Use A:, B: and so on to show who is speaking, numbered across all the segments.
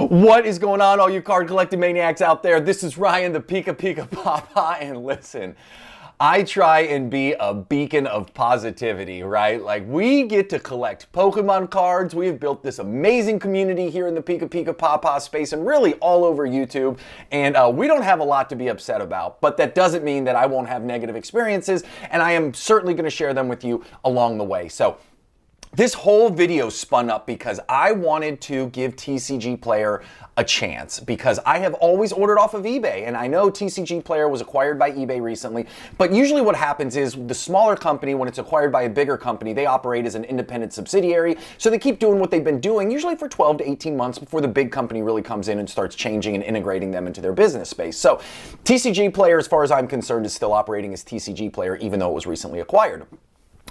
A: What is going on, all you card collecting maniacs out there? This is Ryan, the PikiPikaPapa, and listen, I try and be a beacon of positivity, right? Like, we get to collect Pokemon cards. We have built this amazing community here in the PikiPikaPapa space and really all over YouTube, and we don't have a lot to be upset about, but that doesn't mean that I won't have negative experiences, and I am certainly going to share them with you along the way. So this whole video spun up because I wanted to give TCGplayer a chance, because I have always ordered off of eBay, and I know TCGplayer was acquired by eBay recently, but usually what happens is the smaller company, when it's acquired by a bigger company, they operate as an independent subsidiary, so they keep doing what they've been doing, usually for 12 to 18 months before the big company really comes in and starts changing and integrating them into their business space. So TCGplayer, as far as I'm concerned, is still operating as TCGplayer, even though it was recently acquired.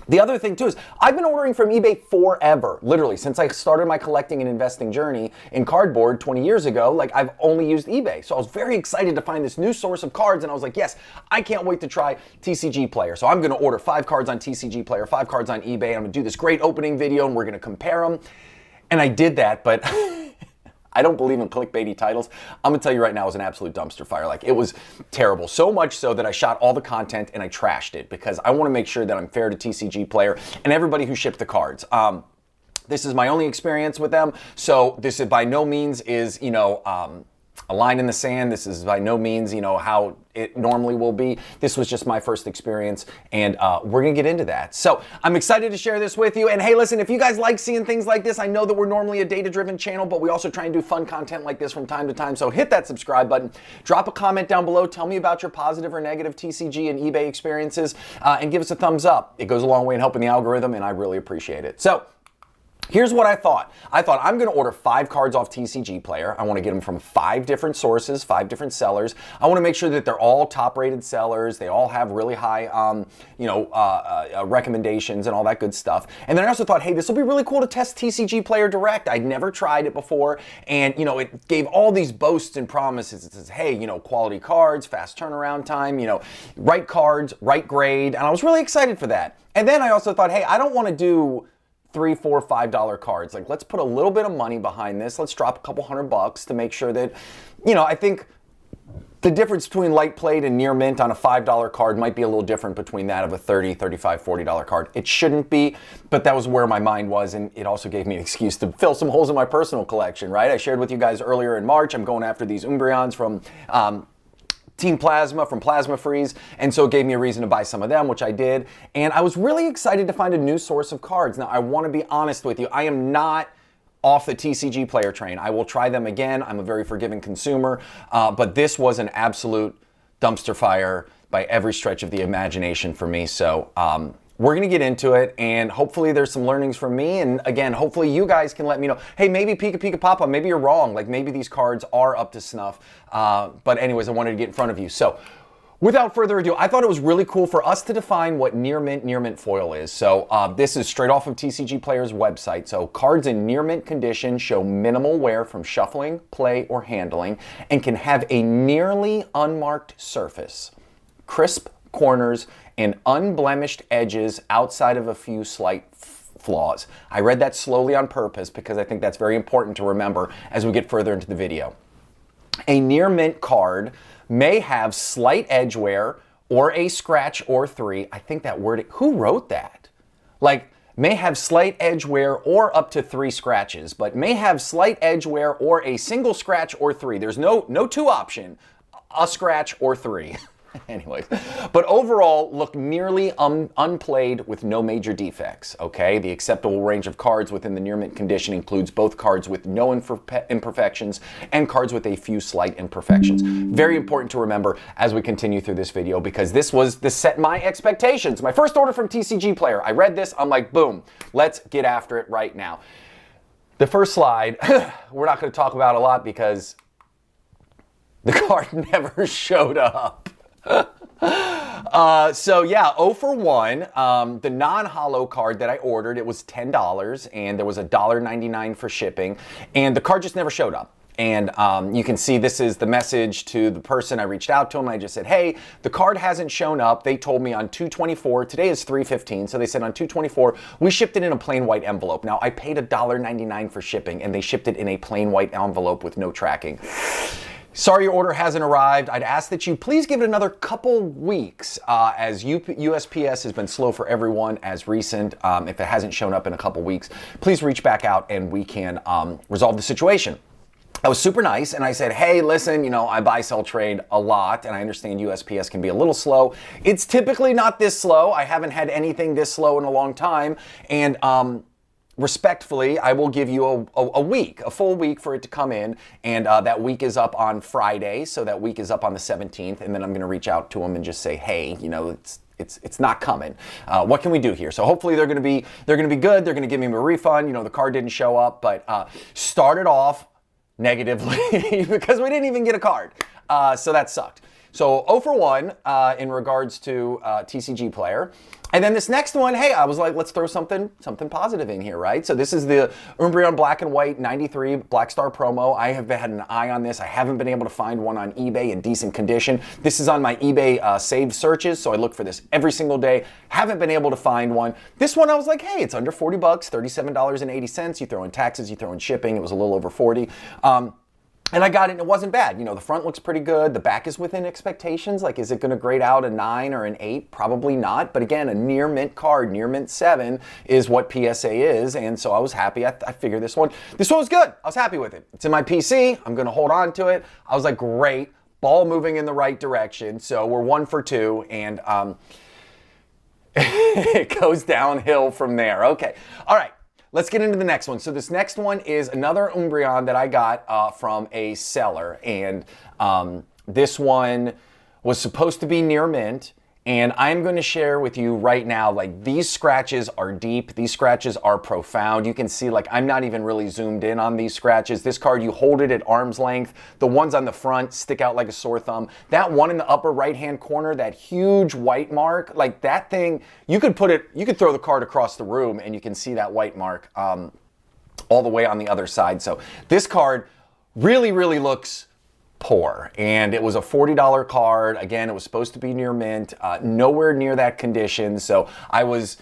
A: The other thing too is I've been ordering from eBay forever, literally since I started my collecting and investing journey in cardboard 20 years ago. Like, I've only used eBay. So I was very excited to find this new source of cards, and I was like, yes, I can't wait to try TCGplayer. So I'm gonna order 5 cards on TCGplayer, 5 cards on eBay. I'm gonna do this great opening video and we're gonna compare them. And I did that, but I don't believe in clickbaity titles. I'm gonna tell you right now, it was an absolute dumpster fire. Like, it was terrible. So much so that I shot all the content and I trashed it, because I wanna make sure that I'm fair to TCGplayer and everybody who shipped the cards. This is my only experience with them, so this is by no means is, a line in the sand. This is by no means, how it normally will be. This was just my first experience, and we're gonna get into that. So I'm excited to share this with you. And hey, listen, if you guys like seeing things like this, I know that we're normally a data-driven channel, but we also try and do fun content like this from time to time. So hit that subscribe button, drop a comment down below, tell me about your positive or negative TCG and eBay experiences, and give us a thumbs up. It goes a long way in helping the algorithm, and I really appreciate it. So here's what I thought. I thought I'm gonna order 5 cards off TCGplayer. I wanna get them from 5 different sources, 5 different sellers. I wanna make sure that they're all top-rated sellers. They all have really high, recommendations and all that good stuff. And then I also thought, hey, this will be really cool to test TCGplayer Direct. I'd never tried it before, and it gave all these boasts and promises. It says, hey, quality cards, fast turnaround time, right cards, right grade, and I was really excited for that. And then I also thought, hey, I don't wanna do $3, $4, $5 cards. Like, let's put a little bit of money behind this. Let's drop a couple $100 to make sure that, I think the difference between light played and near mint on a $5 card might be a little different between that of a $30, $35, $40 card. It shouldn't be, but that was where my mind was, and it also gave me an excuse to fill some holes in my personal collection, right? I shared with you guys earlier in March, I'm going after these Umbreons from Team Plasma from Plasma Freeze, and so it gave me a reason to buy some of them, which I did, and I was really excited to find a new source of cards. Now, I want to be honest with you, I am not off the TCGplayer train. I will try them again. I'm a very forgiving consumer, but this was an absolute dumpster fire by every stretch of the imagination for me, so we're gonna get into it, and hopefully there's some learnings from me, and again, hopefully you guys can let me know, hey, maybe PikiPikaPapa, maybe you're wrong, like maybe these cards are up to snuff, but anyways, I wanted to get in front of you. So without further ado, I thought it was really cool for us to define what near mint foil is. So this is straight off of TCGplayer's website. So cards in near mint condition show minimal wear from shuffling, play, or handling, and can have a nearly unmarked surface, crisp corners, and unblemished edges outside of a few slight flaws. I read that slowly on purpose because I think that's very important to remember as we get further into the video. A near mint card may have slight edge wear or a scratch or 3. I think that word, who wrote that? Like, may have slight edge wear or up to 3 scratches, but may have slight edge wear or a single scratch or 3. There's no 2 option, a scratch or 3. Anyways, but overall look nearly unplayed with no major defects, okay? The acceptable range of cards within the near mint condition includes both cards with no imperfections and cards with a few slight imperfections. Very important to remember as we continue through this video, because this set my expectations. My first order from TCGplayer, I read this, I'm like, boom, let's get after it right now. The first slide, we're not gonna talk about a lot because the card never showed up. So yeah, 0 for 1. The non-holo card that I ordered, it was $10, and there was $1.99 for shipping, and the card just never showed up. And you can see this is the message to the person. I reached out to them. I just said, hey, the card hasn't shown up. They told me on 2/24, today is 3/15, so they said on 2/24, we shipped it in a plain white envelope. Now, I paid $1.99 for shipping, and they shipped it in a plain white envelope with no tracking. Sorry your order hasn't arrived. I'd ask that you please give it another couple weeks as USPS has been slow for everyone as recent. If it hasn't shown up in a couple weeks, please reach back out and we can resolve the situation. I was super nice and I said, hey, listen, you know, I buy, sell, trade a lot and I understand USPS can be a little slow. It's typically not this slow. I haven't had anything this slow in a long time. And respectfully, I will give you a week, a full week for it to come in. And that week is up on Friday. So that week is up on the 17th. And then I'm going to reach out to them and just say, hey, you know, it's not coming. What can we do here? So hopefully they're going to be good. They're going to give me a refund. You know, the card didn't show up, but started off negatively because we didn't even get a card. So that sucked. So 0 for 1 in regards to TCG Player. And then this next one, hey, I was like, let's throw something positive in here, right? So this is the Umbreon Black and White 93 Black Star promo. I have had an eye on this. I haven't been able to find one on eBay in decent condition. This is on my eBay saved searches, so I look for this every single day. Haven't been able to find one. This one I was like, hey, it's under 40 bucks, $37.80. You throw in taxes, you throw in shipping. It was a little over 40. And I got it and it wasn't bad. You know, the front looks pretty good. The back is within expectations. Like, is it going to grade out a 9 or an 8? Probably not. But again, a near mint card, near mint 7 is what PSA is. And so I was happy. I figured this one was good. I was happy with it. It's in my PC. I'm going to hold on to it. I was like, great. Ball moving in the right direction. So we're 1 for 2. And it goes downhill from there. Okay. All right. Let's get into the next one. So this next one is another Umbreon that I got from a seller. And this one was supposed to be near mint. And I'm going to share with you right now, like, these scratches are deep. These scratches are profound. You can see, like, I'm not even really zoomed in on these scratches. This card, you hold it at arm's length. The ones on the front stick out like a sore thumb. That one in the upper right-hand corner, that huge white mark, like that thing, you could throw the card across the room and you can see that white mark all the way on the other side. So this card really, really looks poor, and it was a $40 card. Again, it was supposed to be near mint, nowhere near that condition. So I was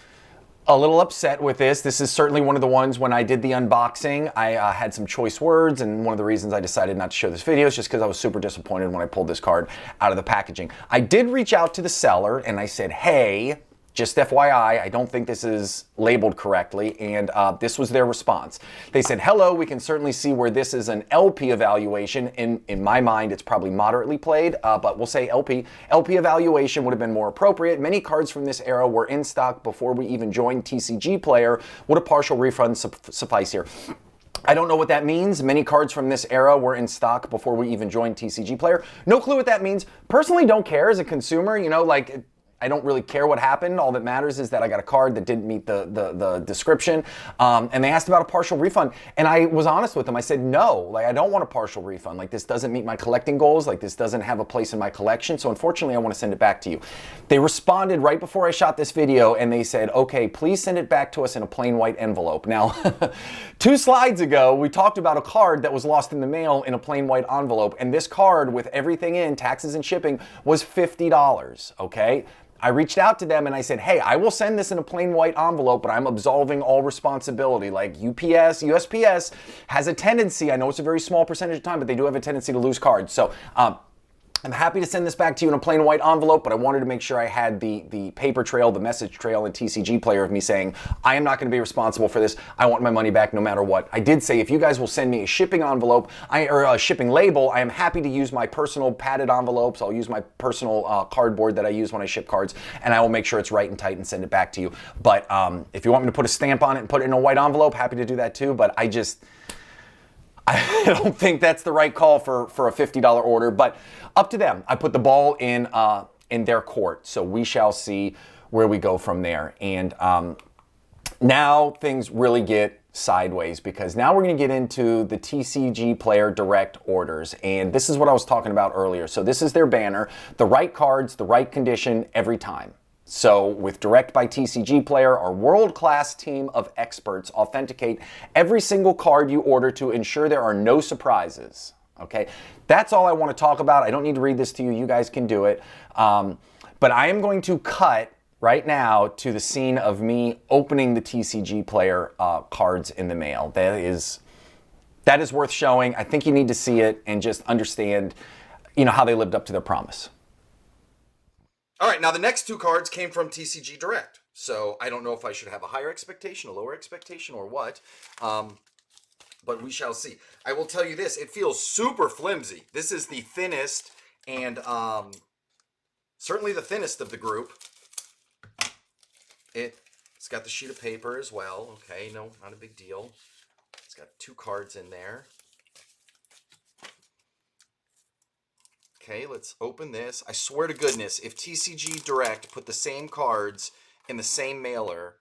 A: a little upset with this. This is certainly one of the ones when I did the unboxing, I had some choice words, and one of the reasons I decided not to show this video is just because I was super disappointed when I pulled this card out of the packaging. I did reach out to the seller and I said, hey, just FYI, I don't think this is labeled correctly, and this was their response. They said, hello, we can certainly see where this is an LP evaluation. In my mind, it's probably moderately played, but we'll say LP. LP evaluation would have been more appropriate. Many cards from this era were in stock before we even joined TCG Player. Would a partial refund suffice here? I don't know what that means. Many cards from this era were in stock before we even joined TCG Player. No clue what that means. Personally, don't care as a consumer, you know, like, I don't really care what happened. All that matters is that I got a card that didn't meet the description. And they asked about a partial refund. And I was honest with them. I said, no, like, I don't want a partial refund. Like, this doesn't meet my collecting goals. Like, this doesn't have a place in my collection. So unfortunately, I want to send it back to you. They responded right before I shot this video and they said, okay, please send it back to us in a plain white envelope. Now, 2 slides ago, we talked about a card that was lost in the mail in a plain white envelope. And this card with everything in, taxes and shipping, was $50, okay? I reached out to them and I said, hey, I will send this in a plain white envelope, but I'm absolving all responsibility. Like, USPS has a tendency, I know it's a very small percentage of time, but they do have a tendency to lose cards. So I'm happy to send this back to you in a plain white envelope, but I wanted to make sure I had the paper trail, the message trail in TCG Player of me saying, I am not going to be responsible for this. I want my money back no matter what. I did say, if you guys will send me a shipping envelope or a shipping label, I am happy to use my personal padded envelopes. I'll use my personal cardboard that I use when I ship cards, and I will make sure it's right and tight and send it back to you. But if you want me to put a stamp on it and put it in a white envelope, happy to do that too. But I don't think that's the right call for a $50 order, but up to them. I put the ball in their court, so we shall see where we go from there. And now things really get sideways because now we're going to get into the TCG Player Direct orders, and this is what I was talking about earlier. So this is their banner, the right cards, the right condition every time. So with Direct by TCG Player, our world-class team of experts authenticate every single card you order to ensure there are no surprises. Okay, that's all I want to talk about. I don't need to read this to you. You guys can do it. But I am going to cut right now to the scene of me opening the TCG Player cards in the mail. That is worth showing. I think you need to see it and just understand, how they lived up to their promise.
B: All right, now the next two cards came from TCG Direct. So I don't know if I should have a higher expectation, a lower expectation, or what. But we shall see. I will tell you this, it feels super flimsy. This is the thinnest and certainly the thinnest of the group. It's got the sheet of paper as well. Okay, no, not a big deal. It's got two cards in there. Okay, let's open this. I swear to goodness, if TCG Direct put the same cards in the same mailer,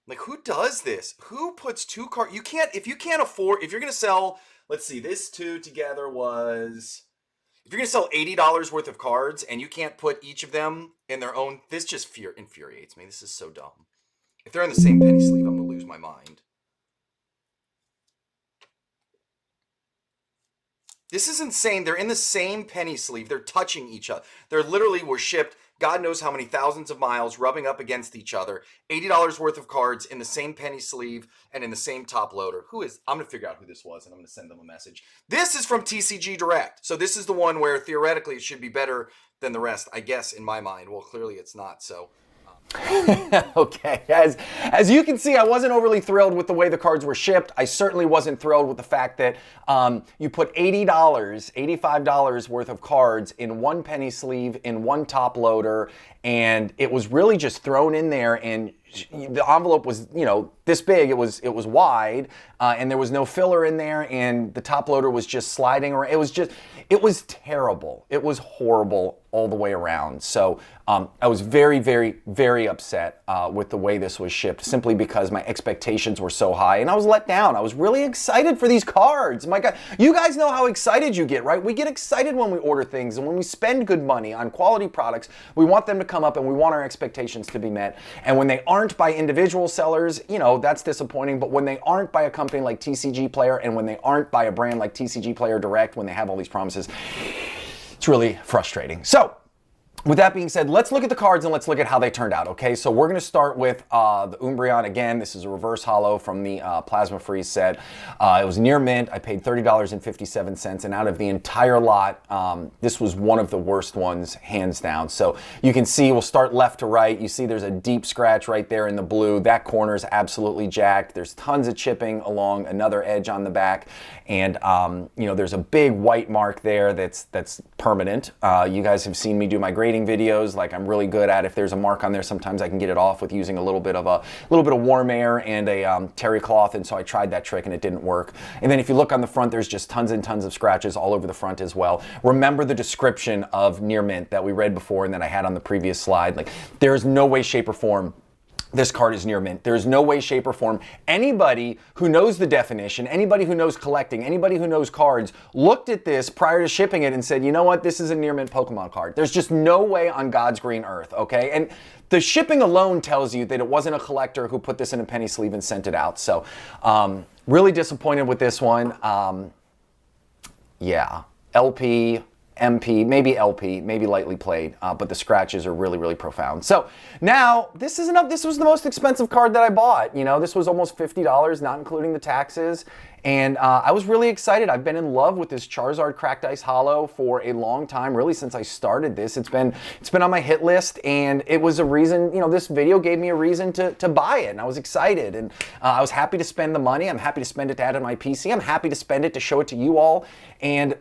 B: like, who does this? Who puts two cards? You can't, if you can't afford, if you're going to sell, let's see, this two together was, if you're going to sell $80 worth of cards and you can't put each of them in their own, this just infuriates me. This is so dumb. If they're in the same penny sleeve, I'm going to lose my mind. This is insane. They're in the same penny sleeve. They're touching each other. They're literally were shipped God knows how many thousands of miles, rubbing up against each other. $80 worth of cards in the same penny sleeve and in the same top loader. I'm going to figure out who this was and I'm going to send them a message. This is from TCG Direct. So this is the one where theoretically it should be better than the rest, I guess, in my mind. Well, clearly it's not, so...
A: Okay, as you can see, I wasn't overly thrilled with the way the cards were shipped. I certainly wasn't thrilled with the fact that you put $80, $85 worth of cards in one penny sleeve, in one top loader, and it was really just thrown in there, and the envelope was, this big. It was wide, and there was no filler in there, and the top loader was just sliding around. It was terrible. It was horrible all the way around. So I was very, very, very upset with the way this was shipped, simply because my expectations were so high, and I was let down. I was really excited for these cards. My God, you guys know how excited you get, right? We get excited when we order things, and when we spend good money on quality products, we want them to come up, and we want our expectations to be met. And when they aren't by individual sellers, that's disappointing. But when they aren't by a company like TCG Player, and when they aren't by a brand like TCG Player Direct, when they have all these promises, it's really frustrating. So, with that being said, let's look at the cards and let's look at how they turned out, okay? So we're going to start with the Umbreon. Again, this is a reverse holo from the Plasma Freeze set. It was near mint. I paid $30.57, and out of the entire lot, this was one of the worst ones, hands down. So you can see, we'll start left to right. You see there's a deep scratch right there in the blue. That corner is absolutely jacked. There's tons of chipping along another edge on the back, and there's a big white mark there that's permanent. You guys have seen me do my grading videos, like I'm really good at. If there's a mark on there, sometimes I can get it off with using a little bit of warm air and a terry cloth, and so I tried that trick and it didn't work. And then if you look on the front, there's just tons and tons of scratches all over the front as well. Remember the description of near mint that we read before and that I had on the previous slide. Like, there's no way, shape, or form this card is near mint. There's no way, shape, or form. Anybody who knows the definition, anybody who knows collecting, anybody who knows cards, looked at this prior to shipping it and said, you know what, this is a near mint Pokemon card. There's just no way on God's green earth, okay? And the shipping alone tells you that it wasn't a collector who put this in a penny sleeve and sent it out. So really disappointed with this one. Yeah, LP, MP, maybe LP, maybe lightly played, but the scratches are really, really profound. So now this is enough. This was the most expensive card that I bought. This was almost $50, not including the taxes. And I was really excited. I've been in love with this Charizard Cracked Ice Holo for a long time, really since I started this. It's been on my hit list, and it was a reason, this video gave me a reason to buy it, and I was excited, and I was happy to spend the money. I'm happy to spend it to add to my PC. I'm happy to spend it to show it to you all. And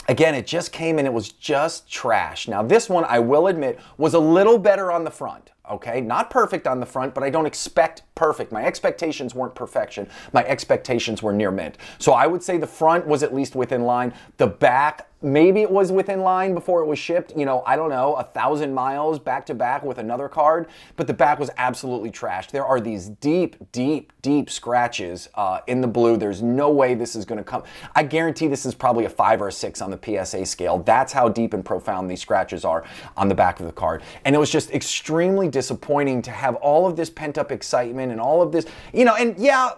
A: again, it just came and it was just trash. Now this one, I will admit, was a little better on the front, okay? Not perfect on the front, but I don't expect perfect. My expectations weren't perfection. My expectations were near mint. So I would say the front was at least within line. The back, maybe it was within line before it was shipped, you know, I don't know, 1,000 miles back to back with another card, but the back was absolutely trashed. There are these deep, deep, deep scratches in the blue. There's no way this is going to come. I guarantee this is probably a 5 or a 6 on the PSA scale. That's how deep and profound these scratches are on the back of the card. And it was just extremely disappointing to have all of this pent-up excitement and all of this, you know, and yeah,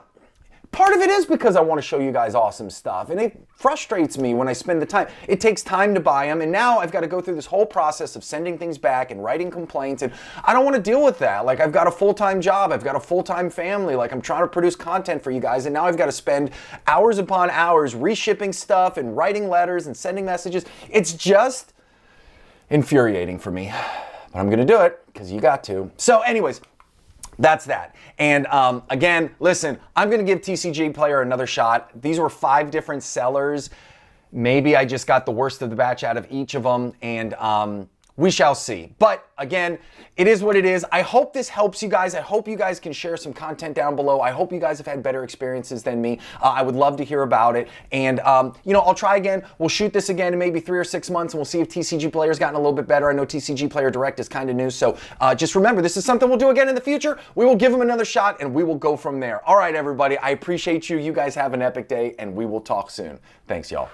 A: part of it is because I want to show you guys awesome stuff, and it frustrates me when I spend the time. It takes time to buy them, and now I've got to go through this whole process of sending things back and writing complaints, and I don't want to deal with that. Like, I've got a full-time job, I've got a full-time family, like I'm trying to produce content for you guys, and now I've got to spend hours upon hours reshipping stuff and writing letters and sending messages. It's just infuriating for me, but I'm going to do it because you got to. So anyways, that's that. And again, listen, I'm going to give TCGPlayer another shot. These were 5 different sellers. Maybe I just got the worst of the batch out of each of them, and we shall see. But again, it is what it is. I hope this helps you guys. I hope you guys can share some content down below. I hope you guys have had better experiences than me. I would love to hear about it. And, you know, I'll try again. We'll shoot this again in maybe 3 or 6 months, and we'll see if TCGPlayer's gotten a little bit better. I know TCGPlayer Direct is kind of new. So just remember, this is something we'll do again in the future. We will give them another shot, and we will go from there. All right, everybody. I appreciate you. You guys have an epic day, and we will talk soon. Thanks, y'all.